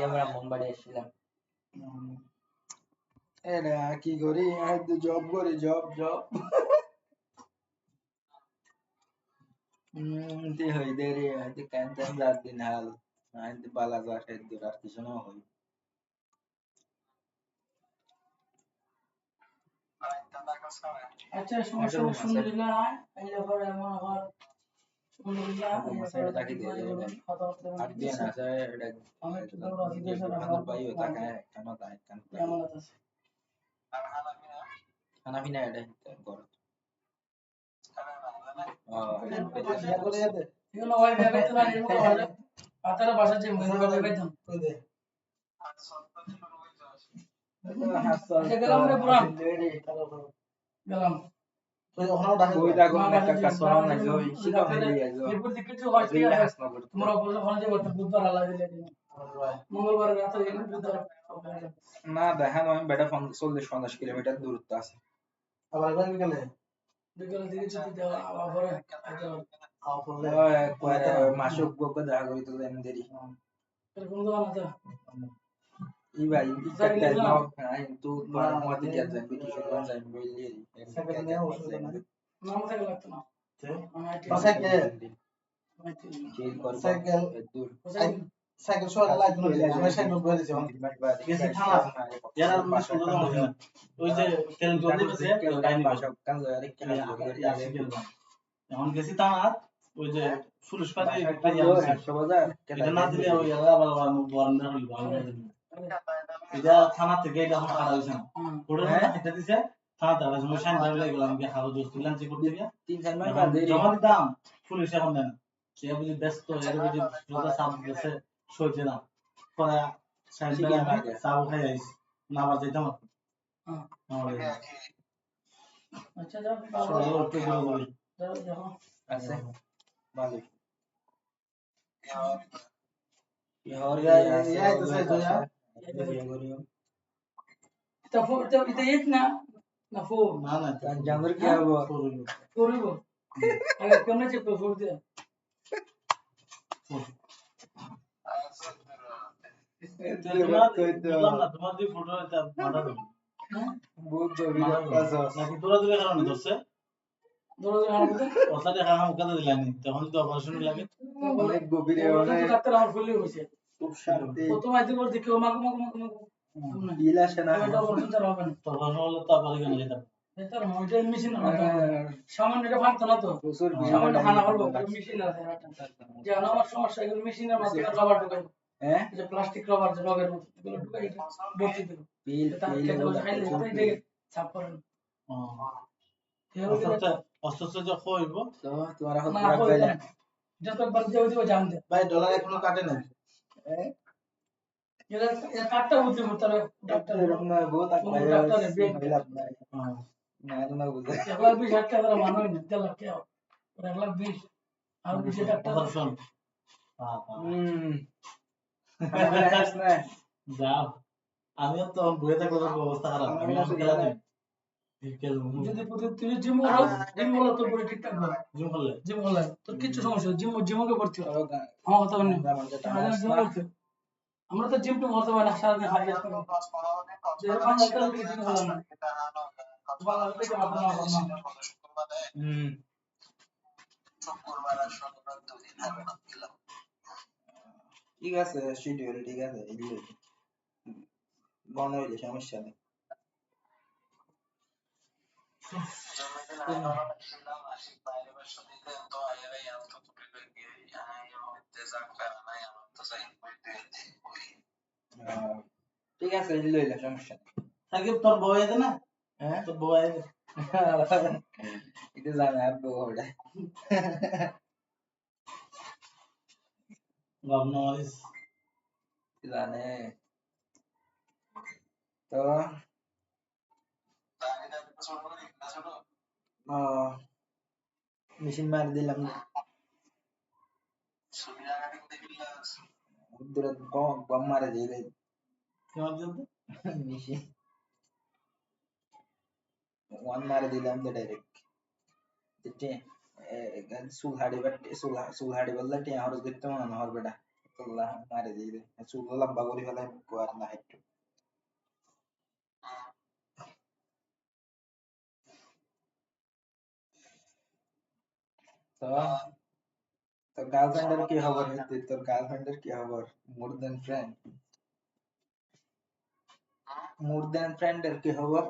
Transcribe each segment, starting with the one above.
আমরা মুম্বাই এসেছিলাম। এরা কি করি, জব করি, জব জব হই দেরি কেন তেন রাত দিন হাল বালা যা দূর আর কিছু না হই। আচ্ছা সমস্যা নেই, সুন্দরীলা আইলে পরে মনে কর সুন্দরীলা মাসাটা তাকি দিয়ে দেবেন আর দিয়ে না স্যার এটা আমি তো দৌড় আছে দেশে রাখা পাইও তাকে কেন তাই কেন কেমন আছে খানা পিনা এটা কর এগুলো ওই ভেবে তো না এগুলো হয় পাতার বাসা যে মনে করে বেতন কই দে গেলাম রে পুরান গেলাম ওই দেখো একটা কাসরা না জই শিখা হয়ে গেছে এরপর দিকে কিছু হয় কি তোমরা বলে ওখানে যে করতে বুধবার আলা দিলে মঙ্গলবার রাতে গেলে বুধবার না দেখেন আমি বেটা 40-50 কিলোমিটার দূরত্ব আছে। আবার বিকালে দিকে ছুটি দেওয়া আবার পরে একবারে মাসুক গোকে দেখা করি তো এমন দেরি এরকম দোকান আছে ই ভাই ইনকাটা নাও কিন্তু তোমার মতে কি আছে কিছু কোন যাই বললি সেকেন্ড ওষুধ না নাম থেকে লাগতো না সাইকেল দূর সাইকেল সরা লাগতো না আমি সাইকেল বলে দিছি গেছি থানা যারা শুধু না ওই যে তেল জলদি বসে টাইম বাসা কান আরে কেন এখন গেছি থানা ওই যে পুলিশ পাতি একটা এটা না দিলে ওই আবার বন্ধ হইব এটা থানা থেকে এটা এখন খারাপ হইছে না ওটা এটা দিছে থানা দাঁড়া সময় শাইন ভাবে গেলাম গিয়ে হারো দোস্ত লাঞ্চি করতে গিয়া 3-4 মাস বাদে জমা দিতাম পুলিশ এখন দেন সে বুঝি ব্যস্ত এর বুঝি রোজা সাপ গেছে সইছে না পরে শাইন ভাবে সাপ খাই আইস না আবার যাইতাম আচ্ছা যাও একটু বড় বড় যাও যাও আছে ভালো यार यार तो से तो यार तो फोर तो इतना एक ना फोर ना जानवर क्या हुआ फोर ही वो अगर करना चाहिए तो फोर दे তোমার যে ফটো এটা মাথা দেব বহুত জরুরি কাজ নাকি তোরা দিলে কারণে ধরছে দৌড়া দৌড়া আমাকে ওটা দেখা আমার কাছে দিলানি তখন তো অপারেশন লাগে অনেক গভীরে অনেক ডাক্তার আমার ফুলি হইছে খুব শান্তি প্রথম আইতে বল দেখো মাগো ইলা সেনা এটা অপারেশন চালাও কেন তখন হলো তো আবার কেন যেতাম এটা মইটা মেশিন না সামান্য এটা ফাঁকতো না তো সামান্য খানা করবো মেশিন আছে যে আমার সমস্যা এগুলো মেশিনের মাধ্যমে রবার ঢুকাই হ্যাঁ যে প্লাস্টিক রবার যে রগের মতো এগুলো ঢুকাই ভর্তি দিল পিল পিল সাফ করেন অস্ত্র যখন হইব তো তোমার এখন না হইবে যত বার দেও দিও জাম দে ভাই ডলার এখনো কাটে না এর কাটটা বুঝতে পারতারে ডাক্তার এরকম না বহুত ডাক্তার ব্রেক না না বুঝে 1,20,000 টাকা মানো না 1 লাখ টাকা 1,20,000 আর 20 টাকা দর্শন যাও আমিও তো বইয়ে থাকলে অবস্থা খারাপ আমি খেলা দিই যদি তুই জিম করলে তোর বডি ঠিকঠাক হবে জিম করলে তোর কিছু সমস্যা জিমকে ভর্তি হবে হ্যাঁ কথা বলি আমরা তো জিম টু করতে পারি না সারাদিন হারিয়ে আসতে যে বাংলা থেকে জিম করলাম না বাংলা থেকে আপনার ঠিক আছে শিডিউল ঠিক আছে এগুলো বন্ধ হইলে সমস্যা নেই ঠিক আছে এগুলো হইলে সমস্যা নেই সাকিব তোর বউ আছে না হ্যাঁ তোর বউ আছে এটা জানে আর বউ ওটা গভর্নর জানে তো মেশিন মারি দিলাম দূরে গম মারে দিয়ে মেশিন ওয়ান মারে দিলাম তো ডাইরেক্ট চুল হাড়ি বললে টিয়া হরস দেখতে মনে হর বেটা আল্লাহ মারে দিয়ে দে চুল লম্বা করে ফেলাই আর না একটু তো তোর গার্লফ্রেন্ডের কি খবর তোর গার্লফ্রেন্ডের কি খবর মোর দেন ফ্রেন্ড এর কি খবর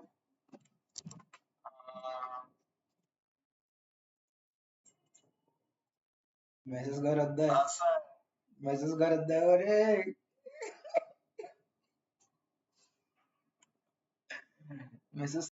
মেসেজ করে দেয় ওরে মেসেজ